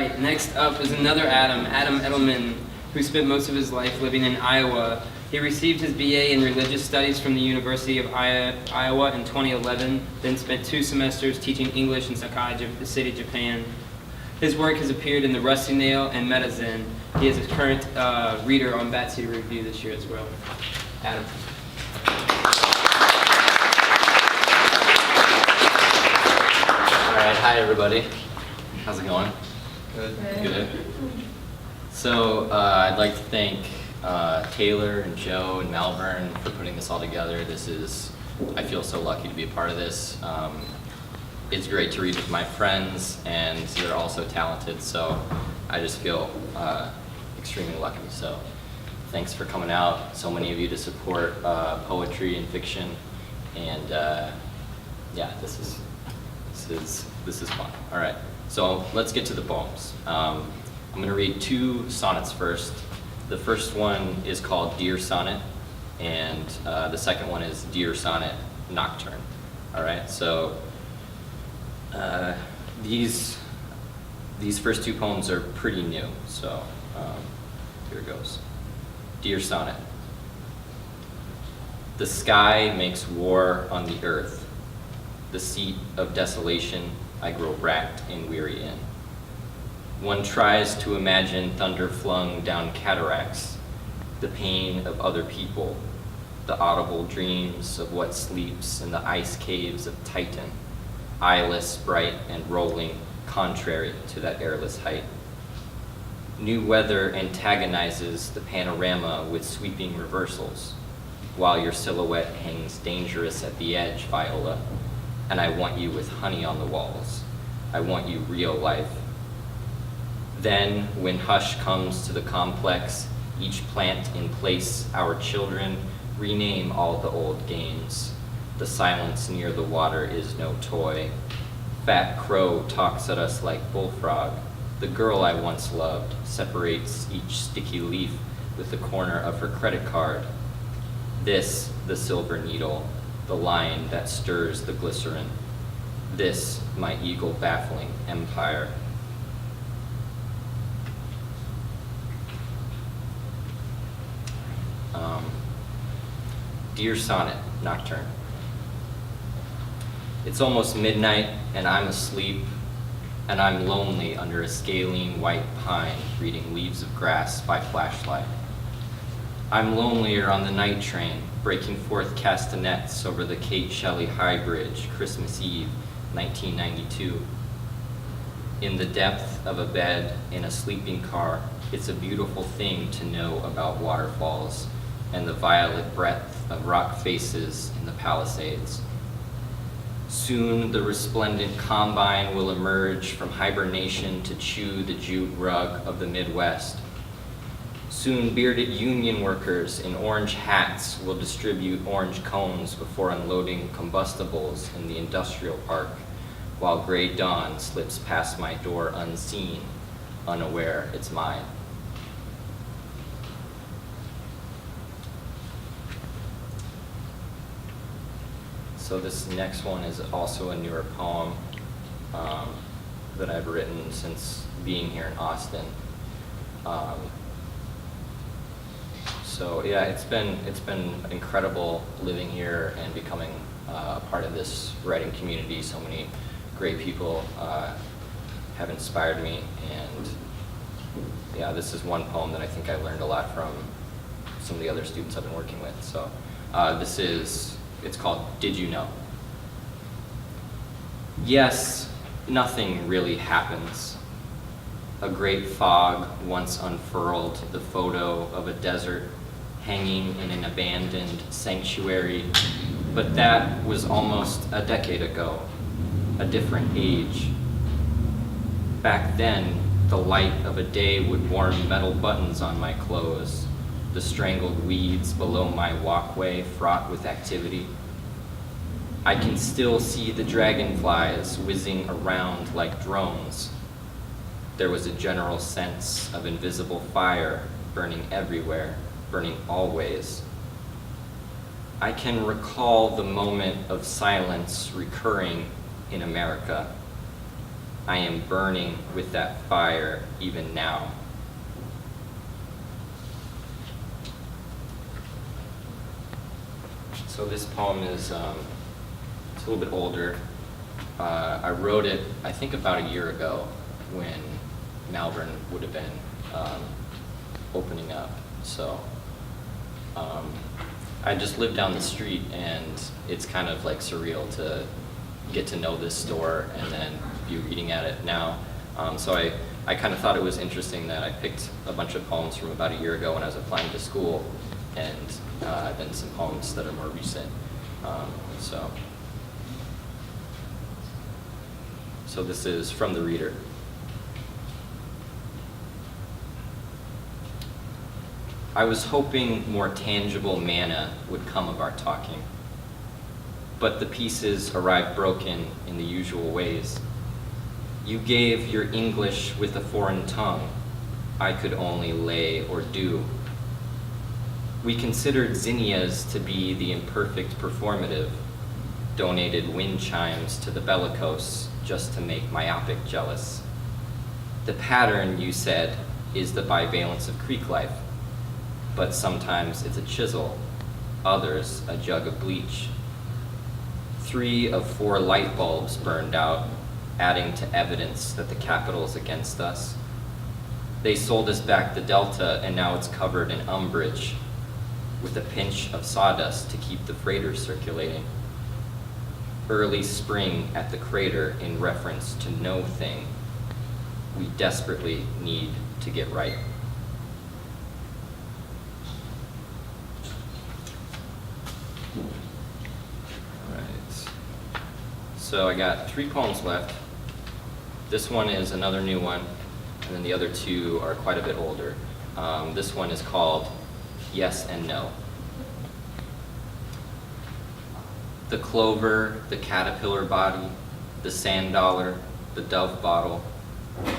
right, next up is another Adam Edelman, who spent most of his life living in Iowa. He received his BA in Religious Studies from the University of Iowa in 2011, then spent 2 semesters teaching English and psychology at the City, Japan. His work has appeared in The Rusty Nail and Metazen. He is a current reader on Bat City Review this year as well. Adam. All right, hi everybody. How's it going? Good. Good. So I'd like to thank Taylor and Joe and Malvern for putting this all together. I feel so lucky to be a part of this. It's great to read with my friends, and they're also talented, so I just feel extremely lucky. So thanks for coming out, so many of you to support poetry and fiction, and yeah, this is fun. All right, so let's get to the poems. I'm going to read 2 sonnets first. The first one is called Dear Sonnet, and the second one is Dear Sonnet Nocturne. All right, so these first 2 poems are pretty new, so here it goes. Dear Sonnet. The sky makes war on the earth. The seat of desolation I grow racked and weary in. One tries to imagine thunder flung down cataracts, the pain of other people, the audible dreams of what sleeps in the ice caves of Titan, eyeless, bright, and rolling, contrary to that airless height. New weather antagonizes the panorama with sweeping reversals, while your silhouette hangs dangerous at the edge, Viola, and I want you with honey on the walls. I want you real life. Then, when hush comes to the complex, each plant in place, our children rename all the old games. The silence near the water is no toy. Fat crow talks at us like bullfrog. The girl I once loved separates each sticky leaf with the corner of her credit card. This, the silver needle, the line that stirs the glycerin. This, my eagle baffling empire. Dear Sonnet Nocturne. It's almost midnight and I'm asleep, and I'm lonely under a scalene white pine reading Leaves of Grass by flashlight. I'm lonelier on the night train, breaking forth castanets over the Kate Shelley High Bridge, Christmas Eve, 1992. In the depth of a bed in a sleeping car, it's a beautiful thing to know about waterfalls and the violet breadth of rock faces in the Palisades. Soon the resplendent combine will emerge from hibernation to chew the jute rug of the Midwest. Soon bearded union workers in orange hats will distribute orange cones before unloading combustibles in the industrial park, while gray dawn slips past my door unseen, unaware it's mine. So this next one is also a newer poem that I've written since being here in Austin. So yeah, it's been incredible living here and becoming a part of this writing community. So many great people have inspired me, and yeah, this is one poem that I think I learned a lot from some of the other students I've been working with. So it's called Did You Know? Yes, nothing really happens. A great fog once unfurled the photo of a desert hanging in an abandoned sanctuary, but that was almost a decade ago, a different age. Back then, the light of a day would warm metal buttons on my clothes, the strangled weeds below my walkway fraught with activity. I can still see the dragonflies whizzing around like drones. There was a general sense of invisible fire burning everywhere, burning always. I can recall the moment of silence recurring in America. I am burning with that fire even now. So this poem is it's a little bit older. I wrote it, I think, about a year ago when Malvern would have been opening up. So I just lived down the street, and it's kind of like surreal to get to know this store and then be reading at it now. So I kind of thought it was interesting that I picked a bunch of poems from about a year ago when I was applying to school, and then some poems that are more recent. So this is from the reader. I was hoping more tangible manna would come of our talking, but the pieces arrived broken in the usual ways. You gave your English with a foreign tongue. I could only lay or do. We considered zinnias to be the imperfect performative, donated wind chimes to the bellicose just to make myopic jealous. The pattern, you said, is the bivalence of Creek life, but sometimes it's a chisel, others a jug of bleach. 3 of 4 light bulbs burned out, adding to evidence that the capital's against us. They sold us back the Delta, and now it's covered in umbrage, with a pinch of sawdust to keep the freighter circulating. Early spring at the crater in reference to no thing. We desperately need to get right. All right. So I got 3 poems left. This one is another new one, and then the other 2 are quite a bit older. This one is called Yes and No. The clover, the caterpillar body, the sand dollar, the dove bottle,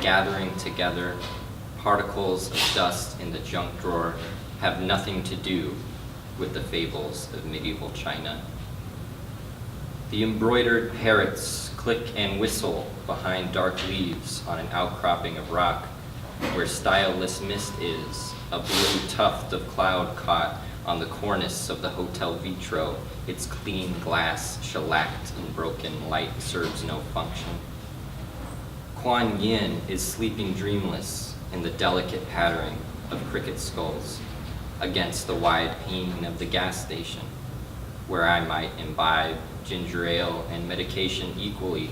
gathering together, particles of dust in the junk drawer have nothing to do with the fables of medieval China. The embroidered parrots click and whistle behind dark leaves on an outcropping of rock where styleless mist is, a blue tuft of cloud caught on the cornice of the Hotel Vitro, its clean glass shellacked and broken light serves no function. Kuan Yin is sleeping dreamless in the delicate pattering of cricket skulls against the wide pane of the gas station, where I might imbibe ginger ale and medication equally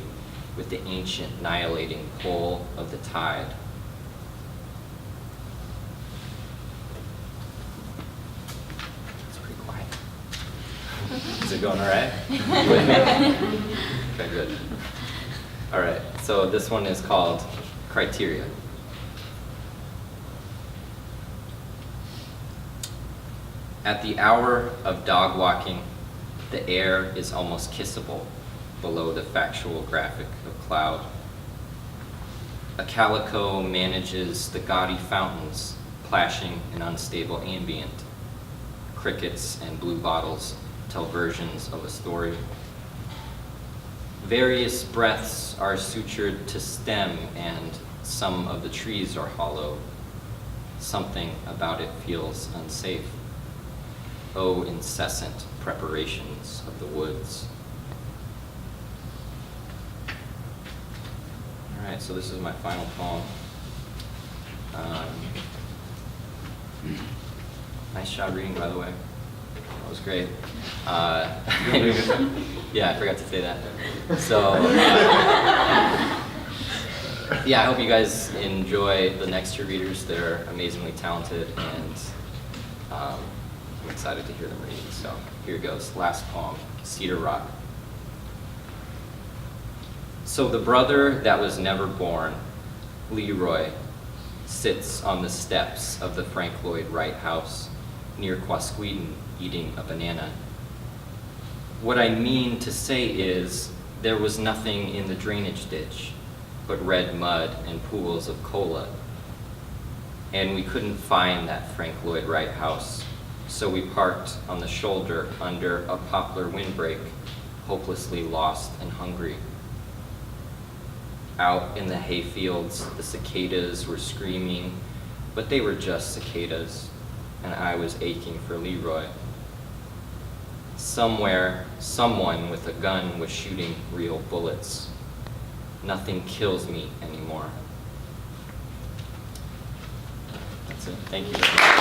with the ancient annihilating pull of the tide. Is it going all right? You with me? Okay, good. All right, so this one is called Criteria. At the hour of dog walking, the air is almost kissable below the factual graphic of cloud. A calico manages the gaudy fountains plashing an unstable ambient. Crickets and blue bottles tell versions of a story. Various breaths are sutured to stem, and some of the trees are hollow. Something about it feels unsafe. Oh, incessant preparations of the woods. All right, so this is my final poem. Nice job reading, by the way. That was great. Yeah, I forgot to say that. So, yeah, I hope you guys enjoy the next 2 readers. They're amazingly talented, and I'm excited to hear them read. So here goes, last poem, Cedar Rock. So the brother that was never born, Leroy, sits on the steps of the Frank Lloyd Wright house near Quasqueton eating a banana. What I mean to say is there was nothing in the drainage ditch but red mud and pools of cola. And we couldn't find that Frank Lloyd Wright house, so we parked on the shoulder under a poplar windbreak, hopelessly lost and hungry. Out in the hayfields, the cicadas were screaming, but they were just cicadas, and I was aching for Leroy. Somewhere, someone with a gun was shooting real bullets. Nothing kills me anymore. That's it. Thank you very much.